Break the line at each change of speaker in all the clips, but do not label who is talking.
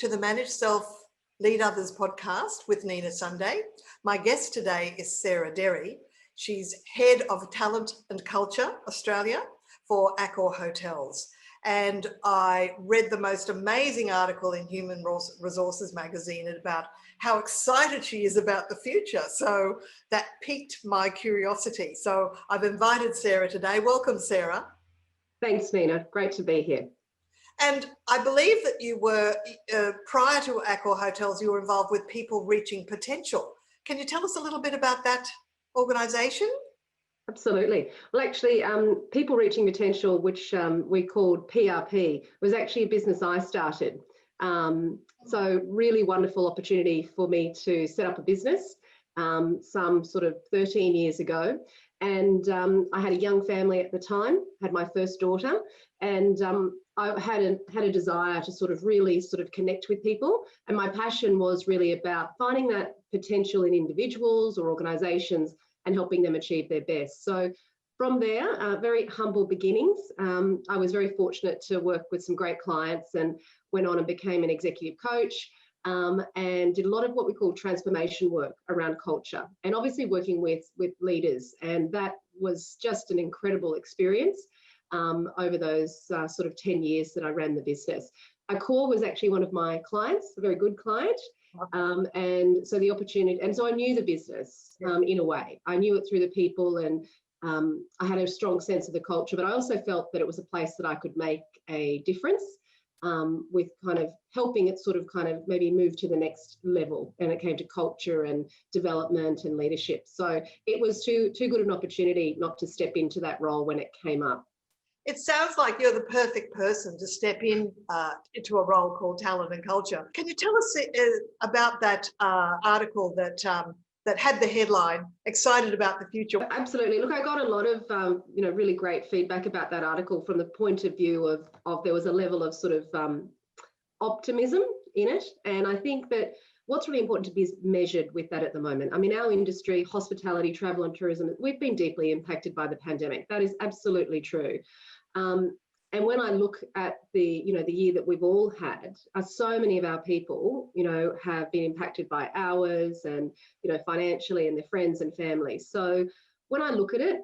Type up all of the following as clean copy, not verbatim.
to the Manage Self, Lead Others podcast with Nina Sunday. My guest today is Sarah Derry. She's Head of Talent and Culture Australia for Accor Hotels. And I read the most amazing article in Human Resources magazine about how excited she is about the future. So that piqued my curiosity. So I've invited Sarah today. Welcome, Sarah.
Thanks, Nina. Great to be here.
And I believe that you were, prior to Accor Hotels, you were involved with People Reaching Potential. Can you tell us a little bit about that organisation?
Absolutely. Well, actually, People Reaching Potential, which we called PRP, was actually a business I started. So really wonderful opportunity for me to set up a business some sort of 13 years ago. And I had a young family at the time, had my first daughter, and I had a desire to sort of really connect with people. And my passion was really about finding that potential in individuals or organisations and helping them achieve their best. So from there, very humble beginnings. I was very fortunate to work with some great clients and went on and became an executive coach. And did a lot of what we call transformation work around culture, and obviously working with leaders. And that was just an incredible experience over those sort of 10 years that I ran the business. Accor was actually one of my clients, a very good client. And so the opportunity, and so I knew the business in a way. I knew it through the people, and I had a strong sense of the culture, but I also felt that it was a place that I could make a difference. With kind of helping it maybe move to the next level, and it came to culture and development and leadership. So it was too good an opportunity not to step into that role when it came up.
It sounds like you're the perfect person to step in into a role called Talent and Culture. Can you tell us about that article that had the headline, Excited About the Future?
Absolutely. Look, I got a lot of, really great feedback about that article from the point of view of there was a level of sort of optimism in it. And I think that what's really important to be measured with that at the moment. I mean, our industry, hospitality, travel and tourism, we've been deeply impacted by the pandemic. That is absolutely true. And when I look at the year that we've all had, so many of our people, have been impacted by hours and, financially, and their friends and family. So when I look at it,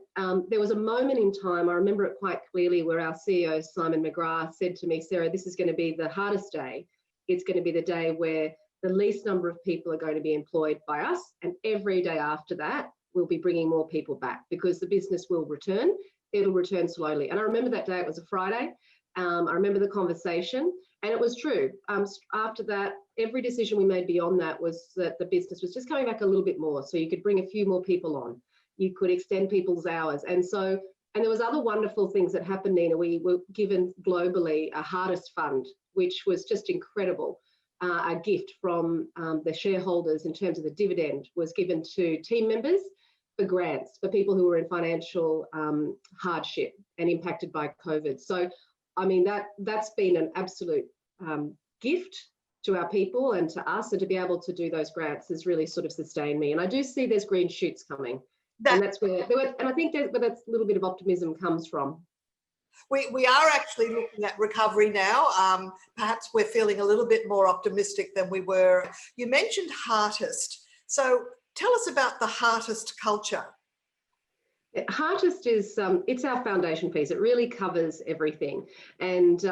there was a moment in time, I remember it quite clearly, where our CEO, Simon McGrath, said to me, Sarah, this is going to be the hardest day. It's going to be the day where the least number of people are going to be employed by us. And every day after that, we'll be bringing more people back because the business will return. It'll return slowly. And I remember that day, it was a Friday. I remember the conversation, and it was true. After that, every decision we made beyond that was that the business was just coming back a little bit more. So you could bring a few more people on. You could extend people's hours. And there was other wonderful things that happened, Nina. We were given globally a Heartist fund, which was just incredible. A gift from the shareholders in terms of the dividend was given to team members for grants for people who were in financial hardship and impacted by COVID. So, I mean, that's been an absolute gift to our people and to us, and to be able to do those grants has really sort of sustained me. And I do see there's green shoots coming, and that's where, and I think that's where that little bit of optimism comes from.
We are actually looking at recovery now. Perhaps we're feeling a little bit more optimistic than we were. You mentioned Heartist. So tell us about the Heartist culture.
Heartist is, it's our foundation piece. It really covers everything. And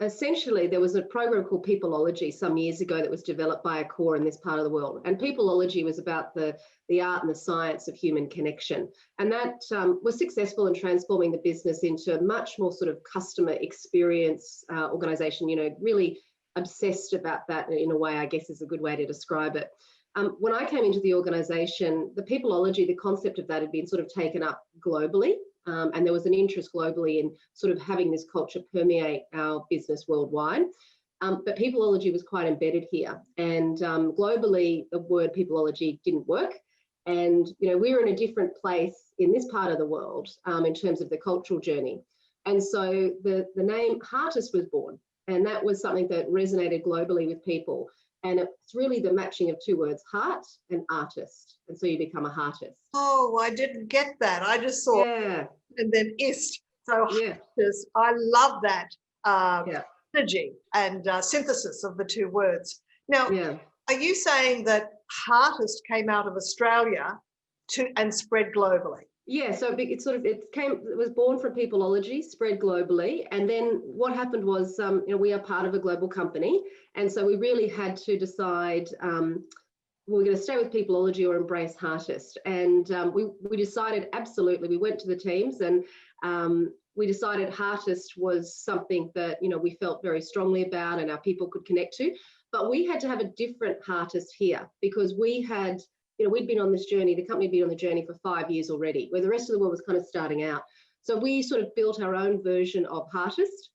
essentially, there was a program called Peopleology some years ago that was developed by Accor in this part of the world. And Peopleology was about the art and the science of human connection. And that was successful in transforming the business into a much more sort of customer experience organisation, really obsessed about that in a way, I guess is a good way to describe it. When I came into the organisation, the Peopleology, the concept of that had been sort of taken up globally, and there was an interest globally in sort of having this culture permeate our business worldwide. But Peopleology was quite embedded here, and globally the word Peopleology didn't work. And we're in a different place in this part of the world in terms of the cultural journey. And so the name Heartist was born, and that was something that resonated globally with people. And it's really the matching of two words, heart and artist. And so you become a heartist.
Oh, I didn't get that. I just saw
yeah.
And then ist. So
yeah.
heartist, I love that. synergy and synthesis of the two words. Now,
Yeah.
are you saying that Heartist came out of Australia and spread globally?
Yeah, so it was born from Peopleology, spread globally, and then what happened was, we are part of a global company, and so we really had to decide we're going to stay with Peopleology or embrace Heartist, and we decided absolutely. We went to the teams and we decided Heartist was something that we felt very strongly about and our people could connect to, but we had to have a different Heartist here because we had. We'd been on this journey, the company had been on the journey for 5 years already, where the rest of the world was kind of starting out. So we sort of built our own version of Heartist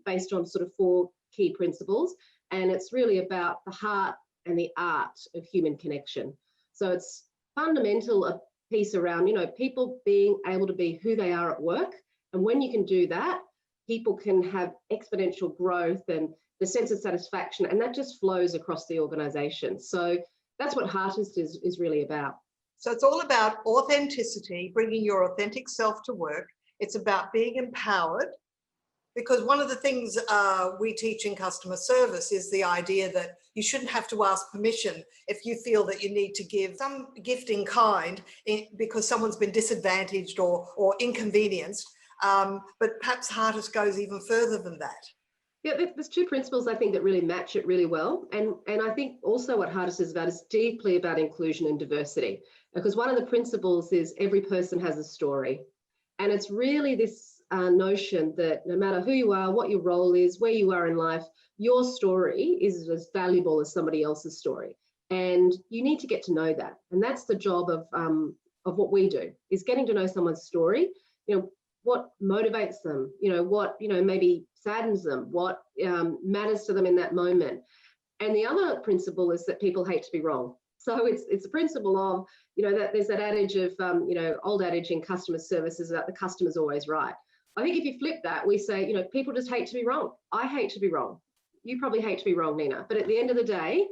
based on sort of 4 key principles. And it's really about the heart and the art of human connection. So it's fundamental a piece around, people being able to be who they are at work. And when you can do that, people can have exponential growth and the sense of satisfaction, and that just flows across the organization. So that's what Heartist is really about.
So it's all about authenticity, bringing your authentic self to work. It's about being empowered, because one of the things we teach in customer service is the idea that you shouldn't have to ask permission if you feel that you need to give some gift in kind because someone's been disadvantaged or inconvenienced. But perhaps Heartist goes even further than that.
Yeah, there's 2 principles I think that really match it really well. And I think also what Heartist is about is deeply about inclusion and diversity, because one of the principles is every person has a story. And it's really this notion that no matter who you are, what your role is, where you are in life, your story is as valuable as somebody else's story. And you need to get to know that. And that's the job of what we do, is getting to know someone's story. What motivates them, what, maybe saddens them, what matters to them in that moment. And the other principle is that people hate to be wrong. So it's a principle of, that there's that adage of, old adage in customer services about the customer's always right. I think if you flip that, we say, people just hate to be wrong. I hate to be wrong. You probably hate to be wrong, Nina. But at the end of the day,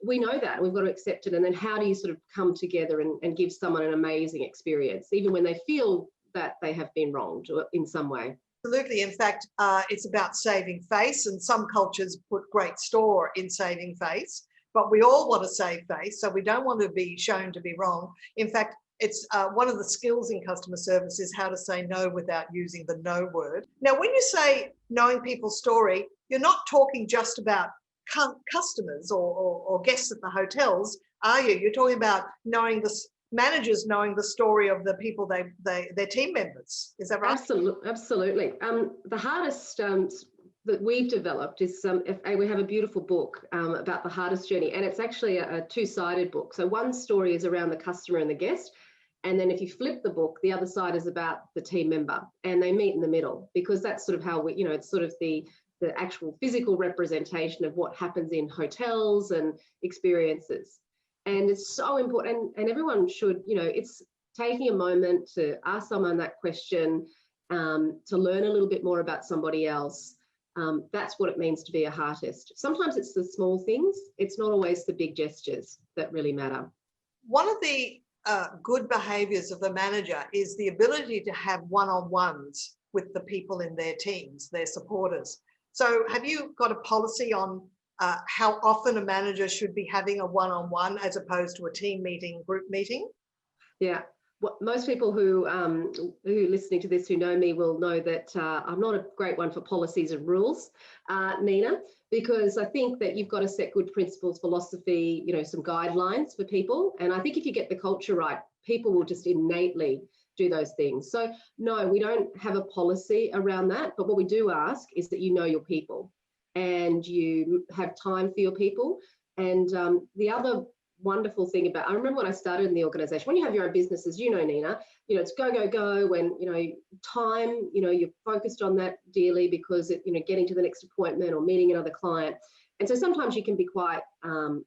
we know that we've got to accept it. And then how do you sort of come together and give someone an amazing experience, even when they feel that they have been wronged in some way?
Absolutely. In fact, it's about saving face, and some cultures put great store in saving face, but we all want to save face, so we don't want to be shown to be wrong. In fact, it's one of the skills in customer service is how to say no without using the no word. Now, when you say knowing people's story, you're not talking just about customers or guests at the hotels, are you? You're talking about knowing managers knowing the story of the people their team members. Is that right?
Absolutely. The hardest that we've developed is we have a beautiful book about the Heartist journey, and it's actually a 2-sided book. So one story is around the customer and the guest, and then if you flip the book, the other side is about the team member, and they meet in the middle, because that's sort of how we, it's sort of the actual physical representation of what happens in hotels and experiences. And it's so important, and everyone should, it's taking a moment to ask someone that question, to learn a little bit more about somebody else. That's what it means to be a Heartist. Sometimes it's the small things. It's not always the big gestures that really matter.
One of the good behaviours of the manager is the ability to have one-on-ones with the people in their teams, their supporters. So have you got a policy on how often a manager should be having a one-on-one as opposed to a team meeting, group meeting?
Yeah. Well, most people who are listening to this who know me will know that I'm not a great one for policies and rules, Nina, because I think that you've got to set good principles, philosophy, some guidelines for people. And I think if you get the culture right, people will just innately do those things. So no, we don't have a policy around that. But what we do ask is that you know your people and you have time for your people. And the other wonderful thing about, I remember when I started in the organization, when you have your own businesses, Nina, it's go, go, go, when, time, you're focused on that dearly because it, getting to the next appointment or meeting another client. And so sometimes you can be quite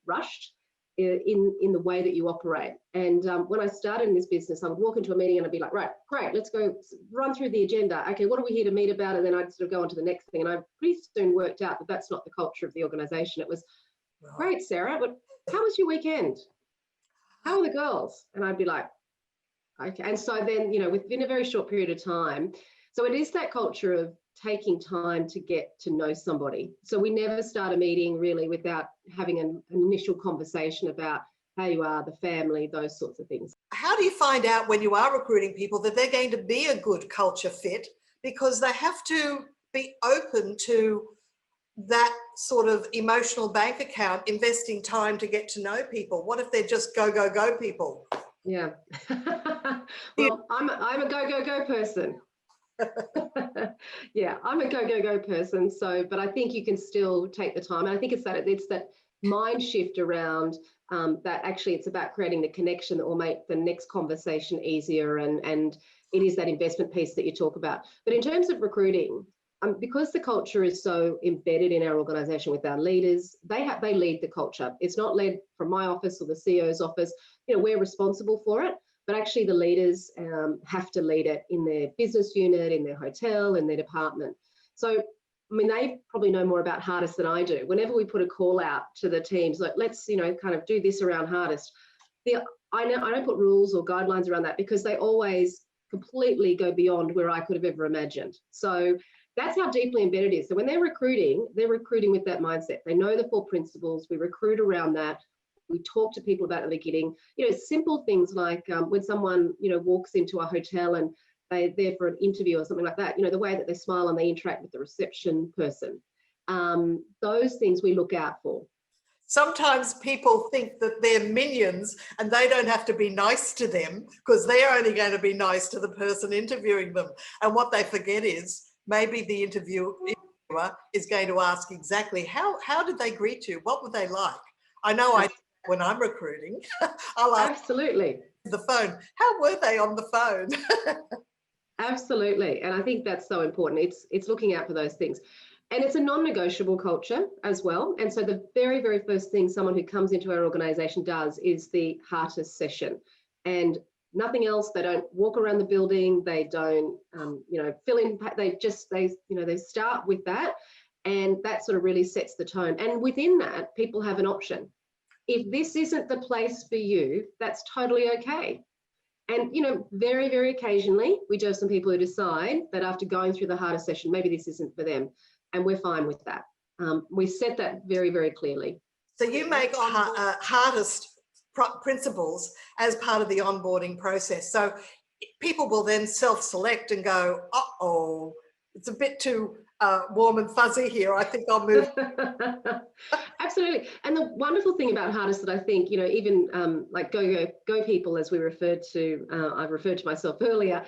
rushed in the way that you operate. And when I started in this business, I would walk into a meeting and I'd be like, right, great, let's go run through the agenda. Okay, what are we here to meet about? And then I'd sort of go on to the next thing. And I pretty soon worked out that that's not the culture of the organization. It was, great, Sarah, but how was your weekend? How are the girls? And I'd be like, okay. And so then, within a very short period of time, so it is that culture of taking time to get to know somebody. So we never start a meeting really without having an initial conversation about how you are, the family, those sorts of things.
How do you find out when you are recruiting people that they're going to be a good culture fit? Because they have to be open to that sort of emotional bank account, investing time to get to know people. What if they're just go, go, go people?
Yeah. Well, I'm a go, go, go person. Yeah, I'm a go, go, go person. So, but I think you can still take the time. And I think it's that mind shift around that actually it's about creating the connection that will make the next conversation easier. And it is that investment piece that you talk about. But in terms of recruiting, because the culture is so embedded in our organisation with our leaders, they lead the culture. It's not led from my office or the CEO's office. You know, we're responsible for it, but actually the leaders have to lead it in their business unit, in their hotel, in their department. So, I mean, they probably know more about Heartist than I do. Whenever we put a call out to the teams, like, let's, you know, kind of do this around Heartist. I don't put rules or guidelines around that because they always completely go beyond where I could have ever imagined. So that's how deeply embedded it is. So when they're recruiting with that mindset. They know the 4 principles. We recruit around that. We talk to people about the beginning. You know, simple things like when someone, you know, walks into a hotel and they're there for an interview or something like that, you know, the way that they smile and they interact with the reception person. Those things we look out for.
Sometimes people think that they're minions and they don't have to be nice to them because they're only going to be nice to the person interviewing them. And what they forget is maybe the interviewer is going to ask exactly how did they greet you? What were they like? I know when I'm recruiting, I'll ask
absolutely
the phone, how were they on the phone?
Absolutely. And I think that's so important. It's looking out for those things. And it's a non-negotiable culture as well. And so the very, very first thing someone who comes into our organisation does is the Heartist session. And nothing else. They don't walk around the building. They don't, you know, fill in. They start with that. And that sort of really sets the tone. And within that, people have an option. If this isn't the place for you, that's totally okay. And, you know, very, very occasionally, we do have some people who decide that after going through the Heartist session, maybe this isn't for them. And we're fine with that. We set that very, very clearly.
So you make Heartist principles as part of the onboarding process. So people will then self-select and go, uh-oh, it's a bit too warm and fuzzy here. I think I'll move.
Absolutely. And the wonderful thing about Heartist that I think, you know, even like go people, as we referred to, I referred to myself earlier,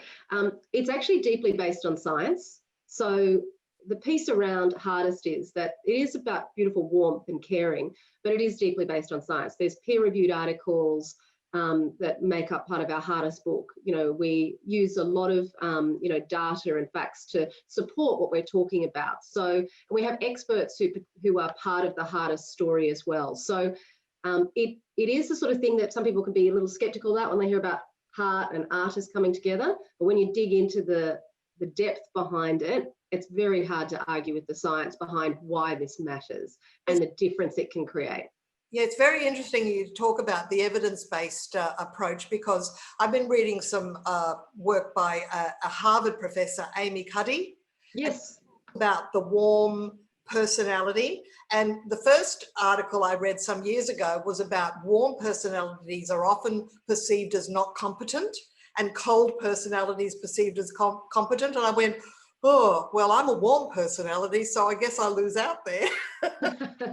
it's actually deeply based on science. So the piece around Heartist is that it is about beautiful warmth and caring, but it is deeply based on science. There's peer-reviewed articles that make up part of our Heartist book. You know, we use a lot of, you know, data and facts to support what we're talking about. So we have experts who are part of the Heartist story as well. So it is the sort of thing that some people can be a little skeptical about when they hear about heart and artists coming together. But when you dig into the depth behind it, it's very hard to argue with the science behind why this matters and the difference it can create.
Yeah, it's very interesting you talk about the evidence-based approach, because I've been reading some work by a Harvard professor, Amy Cuddy.
Yes.
About the warm personality. And the first article I read some years ago was about warm personalities are often perceived as not competent and cold personalities perceived as competent. And I went, oh, well, I'm a warm personality, so I guess I lose out there.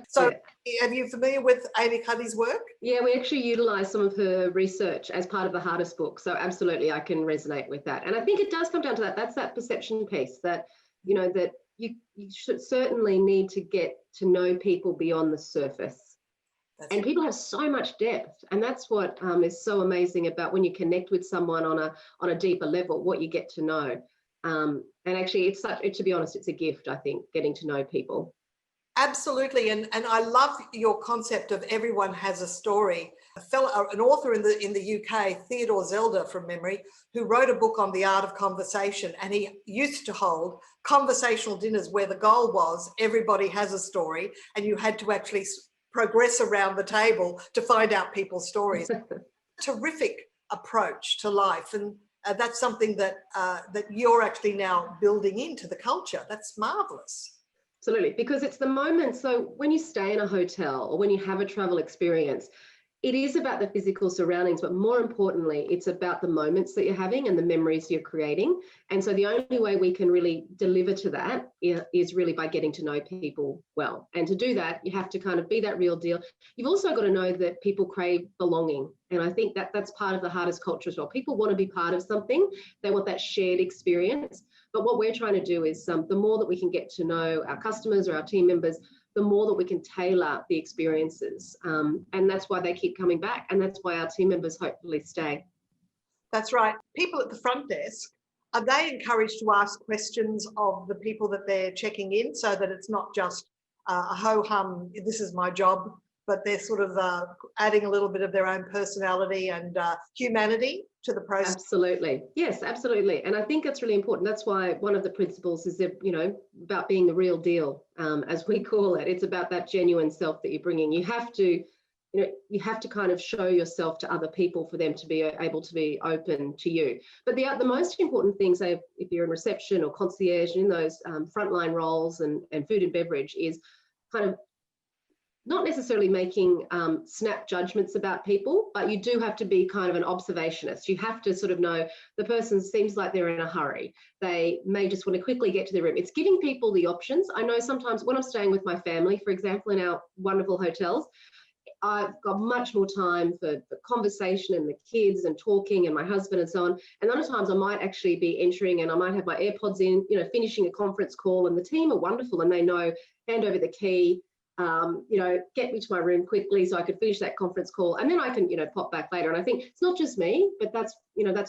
So yeah. Are you familiar with Amy Cuddy's work?
Yeah, we actually utilise some of her research as part of the Heartist book. So absolutely, I can resonate with that. And I think it does come down to that. That's that perception piece that, you know, that you should certainly need to get to know people beyond the surface. And people have so much depth, and that's what is so amazing about when you connect with someone on a deeper level, what you get to know. And actually, to be honest, it's a gift, I think, getting to know people.
Absolutely, and I love your concept of everyone has a story. An author in the UK, Theodore Zelda from memory, who wrote a book on the art of conversation, and he used to hold conversational dinners where the goal was everybody has a story, and you had to actually progress around the table to find out people's stories. Terrific approach to life, and that's something that that you're actually now building into the culture. That's marvelous.
Absolutely, because it's the moment. So when you stay in a hotel or when you have a travel experience, it is about the physical surroundings, but more importantly, it's about the moments that you're having and the memories you're creating. And so the only way we can really deliver to that is really by getting to know people well. And to do that, you have to kind of be that real deal. You've also got to know that people crave belonging. And I think that that's part of the Heartist culture as well. People want to be part of something. They want that shared experience. But what we're trying to do is the more that we can get to know our customers or our team members, the more that we can tailor the experiences. And that's why they keep coming back. And that's why our team members hopefully stay.
That's right. People at the front desk, are they encouraged to ask questions of the people that they're checking in, so that it's not just a ho-hum, this is my job, but they're sort of adding a little bit of their own personality and humanity to the process?
Absolutely. Yes, absolutely. And I think that's really important. That's why one of the principles is that, about being the real deal, as we call it. It's about that genuine self that you're bringing. You have to kind of show yourself to other people for them to be able to be open to you. But the most important thing, say, if you're in reception or concierge, in those frontline roles and food and beverage, is kind of not necessarily making snap judgments about people, but you do have to be kind of an observationist. You have to sort of know the person seems like they're in a hurry. They may just want to quickly get to their room. It's giving people the options. I know sometimes when I'm staying with my family, for example, in our wonderful hotels, I've got much more time for conversation and the kids and talking and my husband and so on. And other times I might actually be entering and I might have my AirPods in, finishing a conference call, and the team are wonderful and they know, hand over the key, get me to my room quickly so I could finish that conference call, and then I can, pop back later. And I think it's not just me, but that's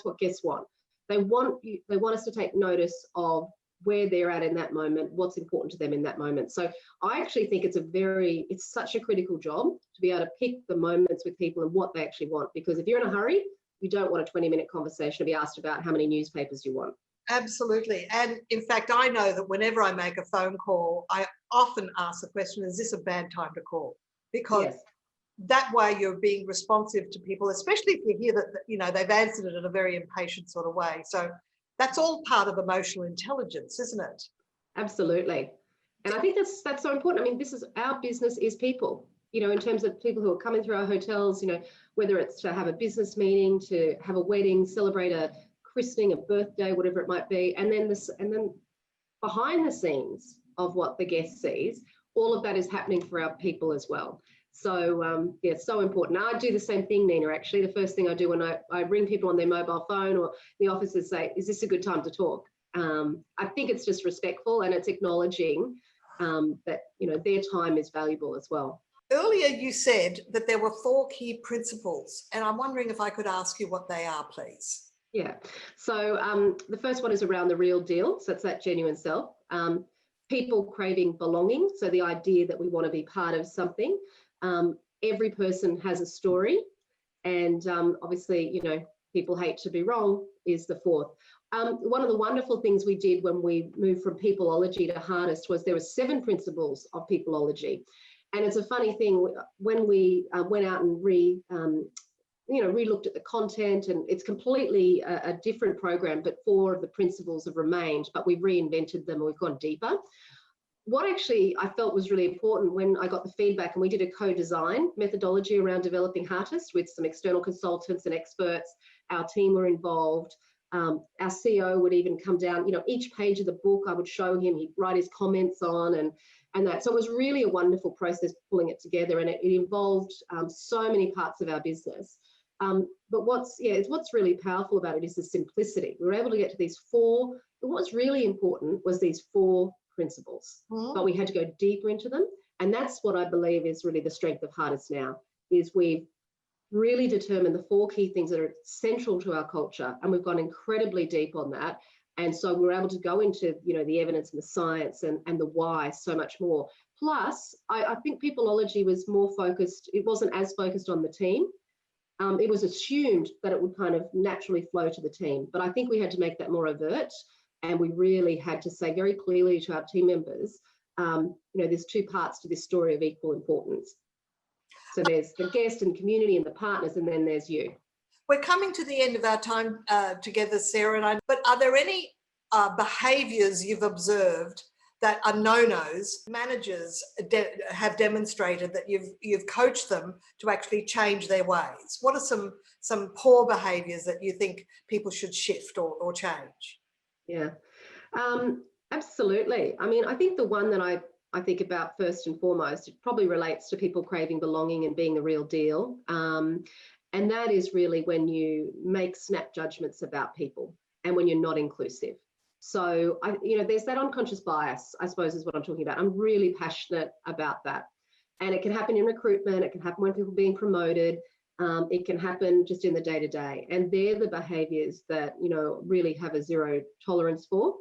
what guests want. They want us to take notice of where they're at in that moment, what's important to them in that moment. So I actually think it's such a critical job to be able to pick the moments with people and what they actually want. Because if you're in a hurry, you don't want a 20-minute conversation to be asked about how many newspapers you want.
Absolutely. And in fact, I know that whenever I make a phone call, I often ask the question, is this a bad time to call? Because
yes.
That way you're being responsive to people, especially if you hear that, they've answered it in a very impatient sort of way. So that's all part of emotional intelligence, isn't it?
Absolutely. And I think that's so important. I mean, our business is people, in terms of people who are coming through our hotels, whether it's to have a business meeting, to have a wedding, celebrate a christening, a birthday, whatever it might be. And then behind the scenes of what the guest sees, all of that is happening for our people as well. So it's so important. Now, I do the same thing, Nina, actually. The first thing I do when I ring people on their mobile phone, or the officers say, is this a good time to talk? I think it's just respectful, and it's acknowledging that, their time is valuable as well.
Earlier you said that there were 4 key principles, and I'm wondering if I could ask you what they are, please.
Yeah. So the first one is around the real deal. So it's that genuine self. People craving belonging. So the idea that we want to be part of something. Every person has a story, and obviously, people hate to be wrong is the 4th. One of the wonderful things we did when we moved from peopleology to Heartist was there were 7 principles of peopleology. And it's a funny thing, when we went out and re-looked at the content, and it's completely a different program, but 4 of the principles have remained, but we've reinvented them and we've gone deeper. What actually I felt was really important when I got the feedback, and we did a co-design methodology around developing Heartist with some external consultants and experts. Our team were involved. Our CEO would even come down, each page of the book I would show him, he'd write his comments on and that. So it was really a wonderful process pulling it together, and it involved so many parts of our business. But what's really powerful about it is the simplicity. We were able to get to these 4, but what's really important was these 4 principles, but we had to go deeper into them. And that's what I believe is really the strength of Heartist now, is we've really determined the 4 key things that are central to our culture, and we've gone incredibly deep on that. And so we're able to go into, the evidence and the science and the why so much more. Plus, I think peopleology was more focused, it wasn't as focused on the team. It was assumed that it would kind of naturally flow to the team, but I think we had to make that more overt. And we really had to say very clearly to our team members, there's 2 parts to this story of equal importance. So there's the guest and community and the partners, and then there's you.
We're coming to the end of our time together, Sarah, but are there any behaviours you've observed that are no-nos? Managers have demonstrated that you've coached them to actually change their ways. What are some poor behaviours that you think people should shift or change?
Yeah, absolutely. I mean, I think the one that I think about first and foremost, it probably relates to people craving belonging and being the real deal. And that is really when you make snap judgments about people and when you're not inclusive. So, there's that unconscious bias, I suppose, is what I'm talking about. I'm really passionate about that. And it can happen in recruitment. It can happen when people are being promoted. It can happen just in the day-to-day. And they're the behaviours that, really have a zero tolerance for,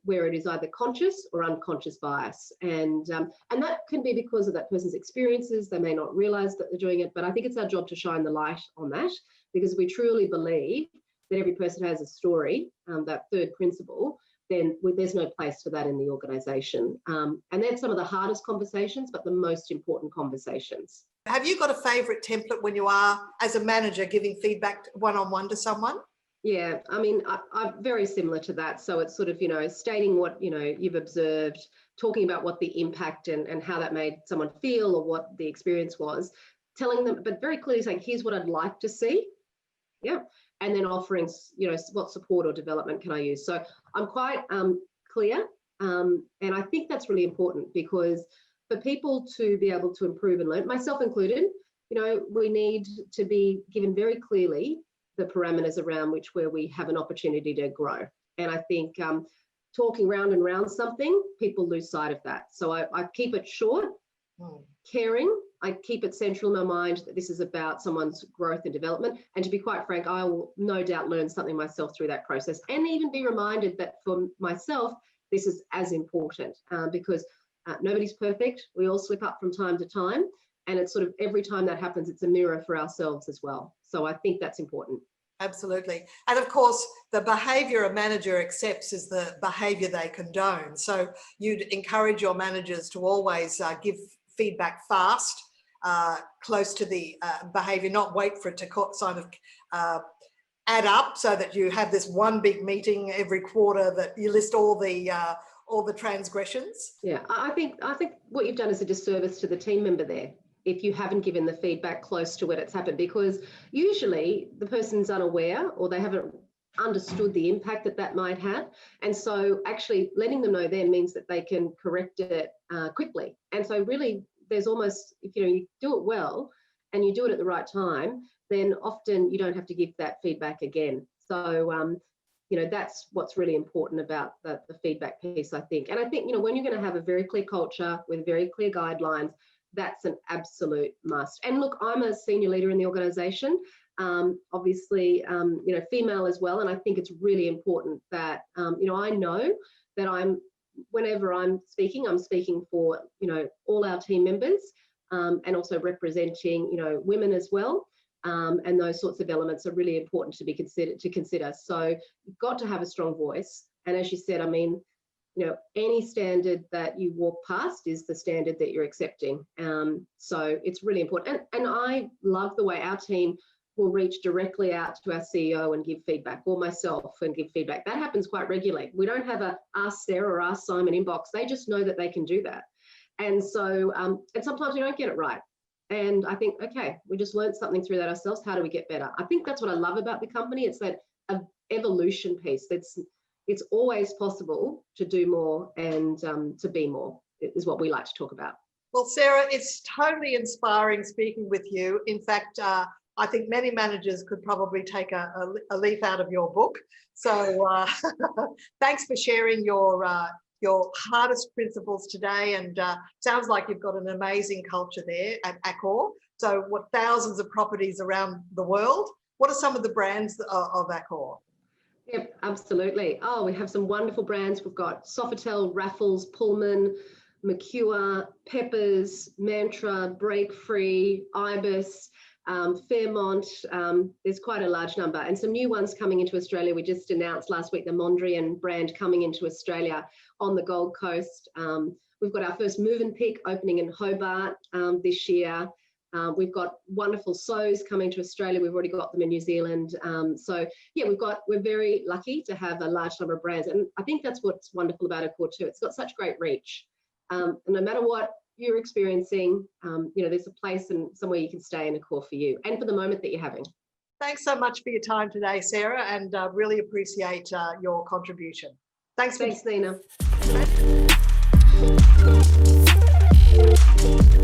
where it is either conscious or unconscious bias. And that can be because of that person's experiences. They may not realise that they're doing it, but I think it's our job to shine the light on that, because we truly believe that every person has a story, that third principle, then there's no place for that in the organisation. And that's some of the hardest conversations, but the most important conversations.
Have you got a favourite template when you are, as a manager, giving feedback one-on-one to someone?
Yeah, I mean, I'm very similar to that. So it's sort of, stating what, you've observed, talking about what the impact and how that made someone feel or what the experience was, telling them, but very clearly saying, here's what I'd like to see. Yeah. And then offering, what support or development can I use? So I'm quite clear. And I think that's really important, because for people to be able to improve and learn, myself included, we need to be given very clearly the parameters around where we have an opportunity to grow. And I think talking round and round something, people lose sight of that. So I keep it short, caring. I keep it central in my mind that this is about someone's growth and development. And to be quite frank, I will no doubt learn something myself through that process, and even be reminded that for myself, this is as important, because nobody's perfect. We all slip up from time to time. And it's sort of every time that happens, it's a mirror for ourselves as well. So I think that's important.
Absolutely. And of course, the behaviour a manager accepts is the behaviour they condone. So you'd encourage your managers to always give feedback fast, close to the behaviour, not wait for it to sort of add up, so that you have this one big meeting every quarter that you list all the transgressions.
Yeah, I think what you've done is a disservice to the team member there if you haven't given the feedback close to when it's happened, because usually the person's unaware or they haven't understood the impact that might have. And so actually letting them know then means that they can correct it quickly. And so really there's almost, if you do it well and you do it at the right time, then often you don't have to give that feedback again. So, that's what's really important about the feedback piece, I think. And I think, when you're going to have a very clear culture with very clear guidelines, that's an absolute must. And look, I'm a senior leader in the organisation, obviously, female as well. And I think it's really important that, I know that whenever I'm speaking for, all our team members, and also representing, women as well. And those sorts of elements are really important to consider. So you've got to have a strong voice. And as you said, I mean, any standard that you walk past is the standard that you're accepting. So it's really important. And I love the way our team will reach directly out to our CEO and give feedback, or myself and give feedback. That happens quite regularly. We don't have a Ask Sarah or Ask Simon inbox. They just know that they can do that. And so, and sometimes we don't get it right. And I think, okay, we just learned something through that ourselves. How do we get better? I think that's what I love about the company. It's that evolution piece. It's always possible to do more and to be more, is what we like to talk about.
Well, Sarah, it's totally inspiring speaking with you. In fact, I think many managers could probably take a leaf out of your book. So thanks for sharing your hardest principles today. And sounds like you've got an amazing culture there at Accor. So thousands of properties around the world. What are some of the brands of Accor?
Yep, absolutely. Oh, we have some wonderful brands. We've got Sofitel, Raffles, Pullman, Mercure, Peppers, Mantra, Break Free, Ibis, Fairmont. There's quite a large number, and some new ones coming into Australia. We just announced last week the Mondrian brand coming into Australia on the Gold Coast. We've got our first Move and Pick opening in Hobart this year. We've got wonderful sews coming to Australia. We've already got them in New Zealand. So yeah, we're very lucky to have a large number of brands. And I think that's what's wonderful about Accor too. It's got such great reach. And no matter what you're experiencing, there's a place and somewhere you can stay in Accor for you and for the moment that you're having.
Thanks so much for your time today, Sarah, and really appreciate your contribution. Thanks,
Nina.
Thanks.